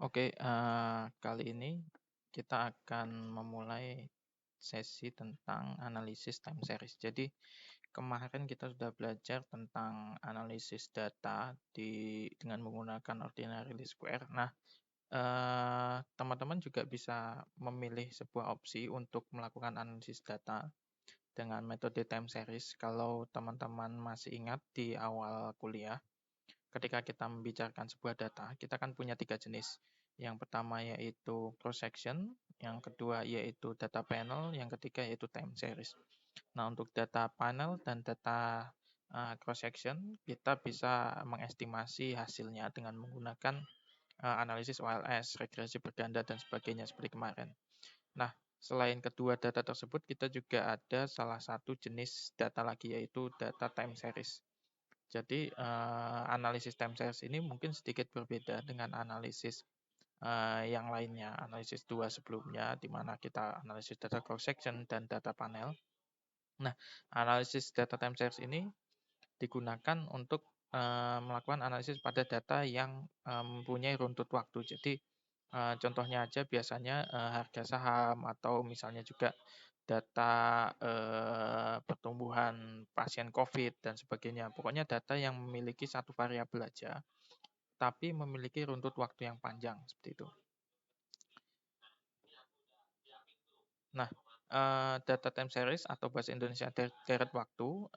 Oke, kali ini kita akan memulai sesi tentang analisis time series. Jadi, kemarin kita sudah belajar tentang analisis data dengan menggunakan ordinary least square. Nah, teman-teman juga bisa memilih sebuah opsi untuk melakukan analisis data dengan metode time series. Kalau teman-teman masih ingat di awal kuliah, ketika kita membicarakan sebuah data, kita kan punya 3 jenis. Yang pertama yaitu cross section, yang kedua yaitu data panel, yang ketiga yaitu time series. Nah, untuk data panel dan data cross section, kita bisa mengestimasi hasilnya dengan menggunakan analisis OLS, regresi berganda dan sebagainya seperti kemarin. Nah, selain kedua data tersebut, kita juga ada salah satu jenis data lagi yaitu data time series. Jadi, analisis time series ini mungkin sedikit berbeda dengan analisis, yang lainnya, analisis 2 sebelumnya, di mana kita analisis data cross section dan data panel. Nah, analisis data time series ini digunakan untuk, melakukan analisis pada data yang, mempunyai runtut waktu. Jadi, contohnya aja biasanya, harga saham atau misalnya juga data, pertumbuhan pasien Covid dan sebagainya. Pokoknya data yang memiliki satu variabel aja, tapi memiliki runtut waktu yang panjang, seperti itu. Nah, data time series atau bahasa Indonesia deret waktu,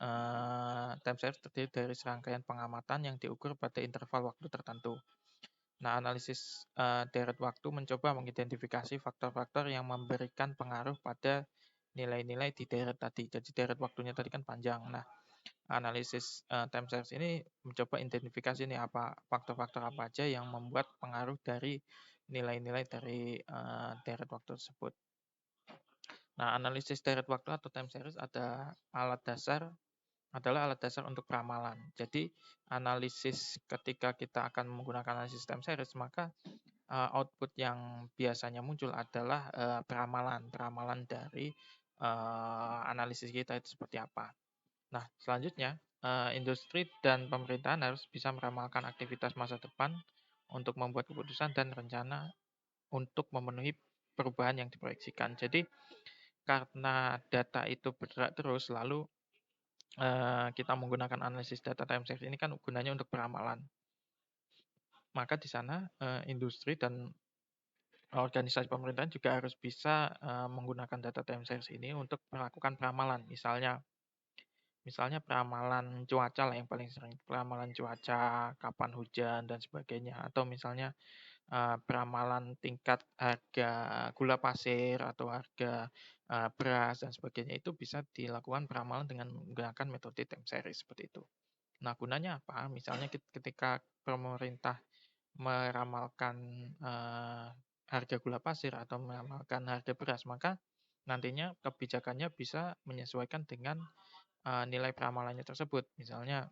time series terdiri dari serangkaian pengamatan yang diukur pada interval waktu tertentu. Nah, analisis, deret waktu mencoba mengidentifikasi faktor-faktor yang memberikan pengaruh pada nilai-nilai di deret tadi. Jadi deret waktunya tadi kan panjang. Nah, analisis, time series ini mencoba identifikasi nih faktor-faktor apa aja yang membuat pengaruh dari nilai-nilai dari, deret waktu tersebut. Nah, analisis deret waktu atau time series adalah alat dasar untuk peramalan. Jadi, analisis ketika kita akan menggunakan analisis time series, maka output yang biasanya muncul adalah, peramalan dari, analisis kita itu seperti apa. Nah, selanjutnya, industri dan pemerintahan harus bisa meramalkan aktivitas masa depan untuk membuat keputusan dan rencana untuk memenuhi perubahan yang diproyeksikan. Jadi, karena data itu bergerak terus, lalu, kita menggunakan analisis data time series ini kan gunanya untuk peramalan. Maka di sana, industri dan organisasi pemerintahan juga harus bisa, menggunakan data time series ini untuk melakukan peramalan. Misalnya peramalan cuaca lah yang paling sering, peramalan cuaca, kapan hujan dan sebagainya. Atau misalnya, peramalan tingkat harga gula pasir atau harga, beras dan sebagainya, itu bisa dilakukan peramalan dengan menggunakan metode time series seperti itu. Nah, gunanya apa? Misalnya ketika pemerintah meramalkan, harga gula pasir atau meramalkan harga beras, maka nantinya kebijakannya bisa menyesuaikan dengan, nilai peramalannya tersebut. Misalnya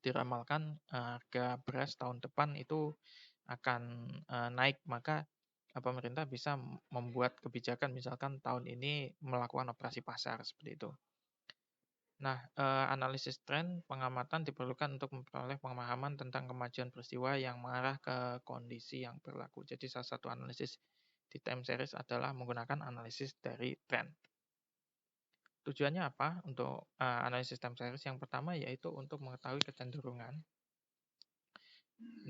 diramalkan, harga beras tahun depan itu akan, naik, maka, pemerintah bisa membuat kebijakan misalkan tahun ini melakukan operasi pasar, seperti itu. Nah, analisis tren pengamatan diperlukan untuk memperoleh pemahaman tentang kemajuan peristiwa yang mengarah ke kondisi yang berlaku. Jadi salah satu analisis di time series adalah menggunakan analisis dari tren. Tujuannya apa untuk, analisis time series? Yang pertama yaitu untuk mengetahui kecenderungan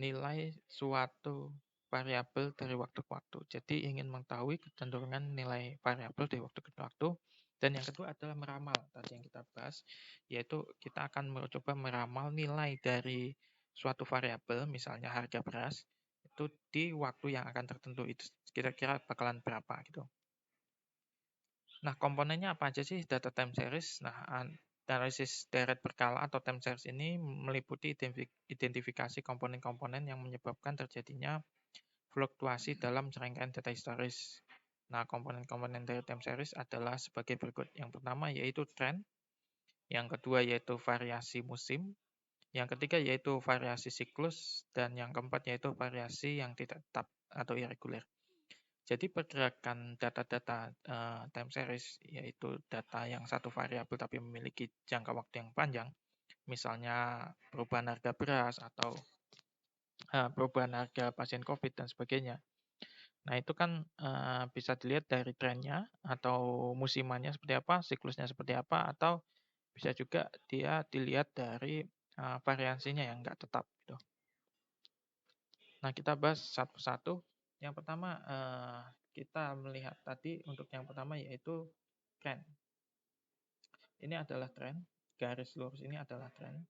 nilai suatu variabel dari waktu ke waktu. Jadi ingin mengetahui kecenderungan nilai variabel dari waktu ke waktu. Dan yang kedua adalah meramal, tadi yang kita bahas, yaitu kita akan mencoba meramal nilai dari suatu variabel, misalnya harga beras, itu di waktu yang akan tertentu, itu kira-kira bakalan berapa gitu. Nah, komponennya apa aja sih data time series? Nah, analisis deret berkala atau time series ini meliputi identifikasi komponen-komponen yang menyebabkan terjadinya fluktuasi dalam serangkaian data historis. Nah, komponen-komponen dari time series adalah sebagai berikut. Yang pertama yaitu tren, yang kedua yaitu variasi musim, yang ketiga yaitu variasi siklus, dan yang keempat yaitu variasi yang tidak tetap atau irregular. Jadi pergerakan data-data, time series, yaitu data yang satu variabel tapi memiliki jangka waktu yang panjang, misalnya perubahan harga beras atau perubahan harga pasien COVID dan sebagainya. Nah, itu kan bisa dilihat dari trennya atau musimannya seperti apa, siklusnya seperti apa, atau bisa juga dia dilihat dari variansinya yang nggak tetap gitu. Nah, kita bahas satu persatu. Yang pertama kita melihat tadi untuk yang pertama yaitu tren. Ini adalah tren, garis lurus ini adalah tren.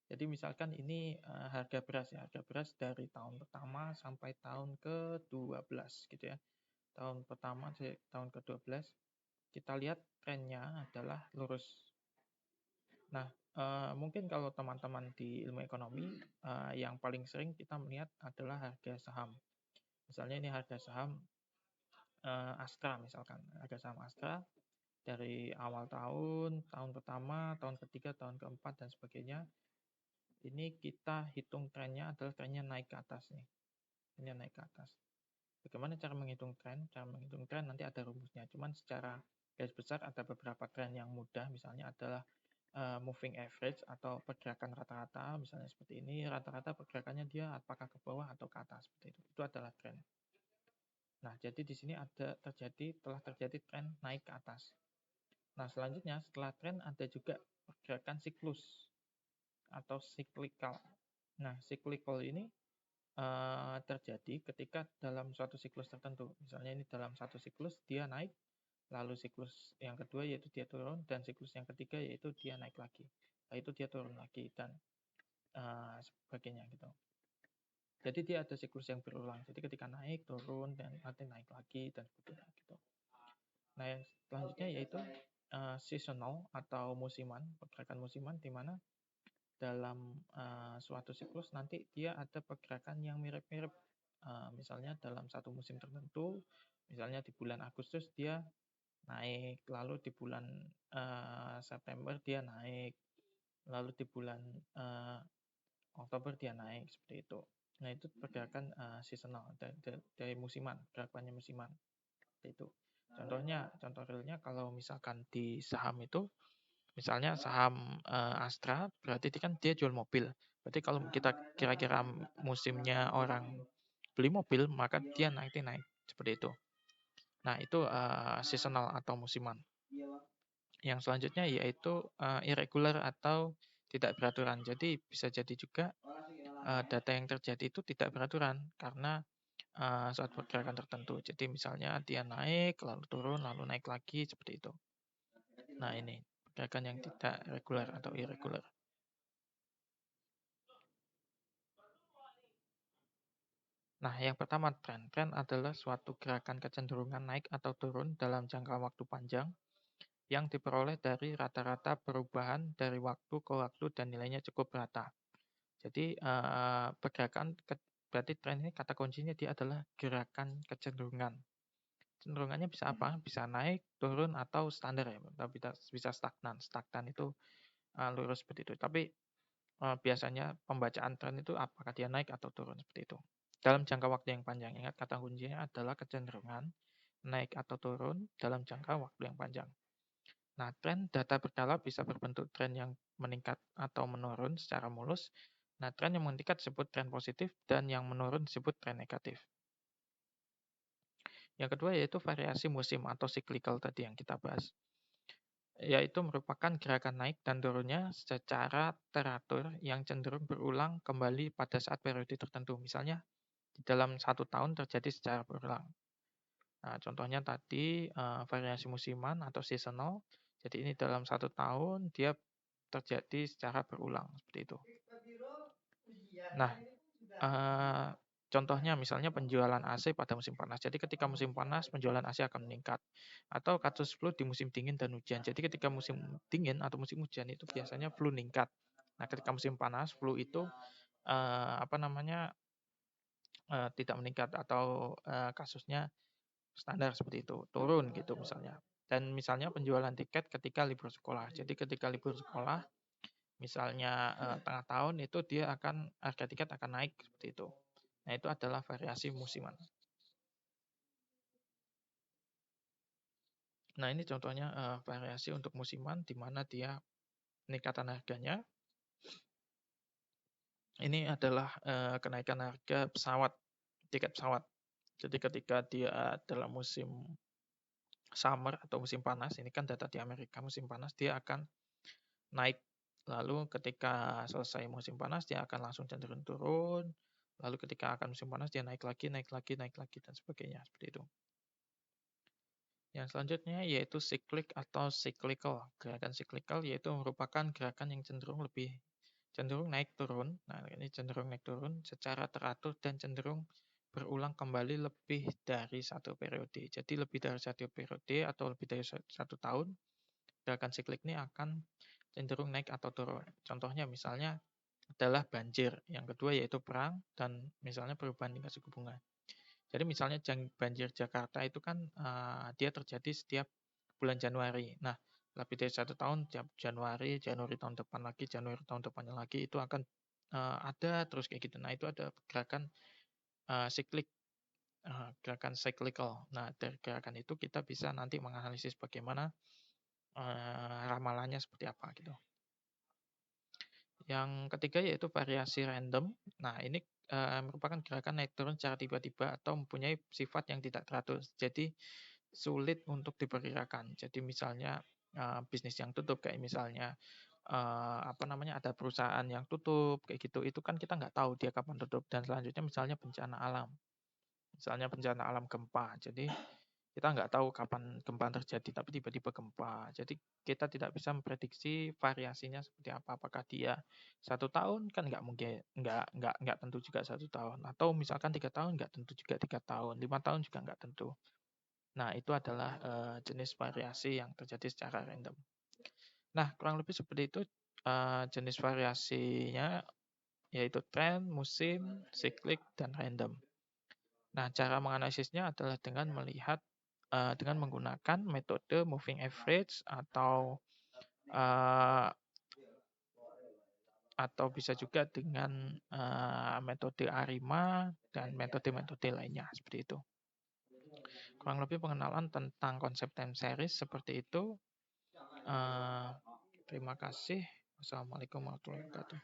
Jadi misalkan ini harga beras ya, harga beras dari tahun pertama sampai tahun ke-12 gitu ya. Tahun pertama tahun ke-12 kita lihat trennya adalah lurus. Nah, mungkin kalau teman-teman di ilmu ekonomi yang paling sering kita melihat adalah harga saham. Misalnya ini harga saham Astra misalkan, harga saham Astra dari awal tahun, tahun pertama, tahun ketiga, tahun keempat dan sebagainya. Ini kita hitung trennya adalah trennya naik ke atas nih. Ini naik ke atas. Bagaimana cara menghitung tren? Cara menghitung tren nanti ada rumusnya. Cuman secara garis besar ada beberapa tren yang mudah. Misalnya adalah moving average atau pergerakan rata-rata. Misalnya seperti ini. Rata-rata pergerakannya dia apakah ke bawah atau ke atas. Seperti itu. Itu adalah tren. Nah, jadi di sini telah terjadi tren naik ke atas. Nah, selanjutnya setelah tren ada juga pergerakan siklus atau cyclical. Nah, cyclical ini terjadi ketika dalam suatu siklus tertentu. Misalnya ini dalam satu siklus dia naik, lalu siklus yang kedua yaitu dia turun, dan siklus yang ketiga yaitu dia naik lagi. Nah, itu dia turun lagi dan sebagainya gitu. Jadi dia ada siklus yang berulang. Jadi ketika naik, turun, dan nanti naik lagi dan sebagainya gitu. Nah, yang selanjutnya yaitu seasonal atau musiman, pergerakan musiman di mana dalam suatu siklus nanti dia ada pergerakan yang mirip-mirip. Misalnya dalam satu musim tertentu, misalnya di bulan Agustus dia naik, lalu di bulan September dia naik, lalu di bulan Oktober dia naik, seperti itu. Nah, itu pergerakan seasonal dari musiman, pergerakannya musiman. Seperti itu. Contoh realnya kalau misalkan di saham itu, misalnya saham Astra, berarti kan dia jual mobil. Berarti kalau kita kira-kira musimnya orang beli mobil, maka dia naik seperti itu. Nah, itu seasonal atau musiman. Yang selanjutnya yaitu irregular atau tidak beraturan. Jadi bisa jadi juga data yang terjadi itu tidak beraturan karena suatu pergerakan tertentu. Jadi misalnya dia naik, lalu turun, lalu naik lagi, seperti itu. Nah, ini pergerakan yang tidak regular atau irregular. Nah, yang pertama tren. Tren adalah suatu gerakan kecenderungan naik atau turun dalam jangka waktu panjang yang diperoleh dari rata-rata perubahan dari waktu ke waktu dan nilainya cukup rata. Jadi, berarti tren ini kata kuncinya dia adalah gerakan kecenderungan. Cenderungannya bisa apa? Bisa naik, turun, atau standar ya, atau bisa stagnan. Stagnan itu lurus seperti itu. Tapi biasanya pembacaan tren itu apakah dia naik atau turun seperti itu. Dalam jangka waktu yang panjang, ingat kata kuncinya adalah kecenderungan naik atau turun dalam jangka waktu yang panjang. Nah, tren data berkala bisa berbentuk tren yang meningkat atau menurun secara mulus. Nah, tren yang meningkat disebut tren positif dan yang menurun disebut tren negatif. Yang kedua yaitu variasi musim atau cyclical tadi yang kita bahas. Yaitu merupakan gerakan naik dan turunnya secara teratur yang cenderung berulang kembali pada saat periode tertentu. Misalnya, di dalam satu tahun terjadi secara berulang. Nah, contohnya tadi variasi musiman atau seasonal. Jadi ini dalam satu tahun dia terjadi secara berulang seperti itu. Nah, contohnya misalnya penjualan AC pada musim panas. Jadi ketika musim panas penjualan AC akan meningkat. Atau kasus flu di musim dingin dan hujan. Jadi ketika musim dingin atau musim hujan itu biasanya flu meningkat. Nah, ketika musim panas flu itu tidak meningkat atau kasusnya standar seperti itu, turun gitu misalnya. Dan misalnya penjualan tiket ketika libur sekolah. Jadi ketika libur sekolah, misalnya tengah tahun itu harga tiket akan naik seperti itu. Nah, itu adalah variasi musiman. Nah, ini contohnya variasi untuk musiman di mana dia peningkatan harganya ini adalah kenaikan harga pesawat, tiket pesawat. Jadi ketika dia dalam musim summer atau musim panas, ini kan data di Amerika musim panas, dia akan naik. Lalu ketika selesai musim panas, dia akan langsung cenderung turun. Lalu ketika akan musim panas, dia naik lagi, naik lagi, naik lagi, dan sebagainya. Seperti itu. Yang selanjutnya yaitu cyclic atau cyclical. Gerakan cyclical yaitu merupakan gerakan yang cenderung naik turun. Nah, ini cenderung naik turun secara teratur dan cenderung berulang kembali lebih dari satu periode. Jadi lebih dari satu periode atau lebih dari satu tahun, gerakan siklik ini akan cenderung naik atau turun. Contohnya misalnya adalah banjir. Yang kedua yaitu perang dan misalnya perubahan tingkat suku bunga. Jadi misalnya banjir Jakarta itu kan dia terjadi setiap bulan Januari. Nah, lebih dari satu tahun, tiap Januari, Januari tahun depan lagi, Januari tahun depannya lagi, itu akan ada terus kayak gitu. Nah, itu ada gerakan siklik, gerakan cyclical. Nah, dari gerakan itu kita bisa nanti menganalisis bagaimana ramalannya seperti apa gitu. Yang ketiga yaitu variasi random. Nah, ini merupakan gerakan naik turun secara tiba-tiba atau mempunyai sifat yang tidak teratur. Jadi sulit untuk diperkirakan. Jadi misalnya bisnis yang tutup kayak misalnya ada perusahaan yang tutup kayak gitu. Itu kan kita nggak tahu dia kapan tutup. Dan selanjutnya misalnya bencana alam. Misalnya bencana alam gempa. Jadi kita nggak tahu kapan gempa terjadi, tapi tiba-tiba gempa. Jadi kita tidak bisa memprediksi variasinya seperti apa. Apakah dia satu tahun kan nggak mungkin, nggak tentu juga satu tahun. Atau misalkan 3 tahun nggak tentu juga 3 tahun, 5 tahun juga nggak tentu. Nah itu adalah jenis variasi yang terjadi secara random. Nah kurang lebih seperti itu jenis variasinya yaitu tren, musim, siklik, dan random. Nah, cara menganalisisnya adalah dengan melihat dengan menggunakan metode moving average uh, atau bisa juga dengan metode ARIMA dan metode-metode lainnya seperti itu. Kurang lebih pengenalan tentang konsep time series seperti itu. Terima kasih. Wassalamualaikum warahmatullahi wabarakatuh.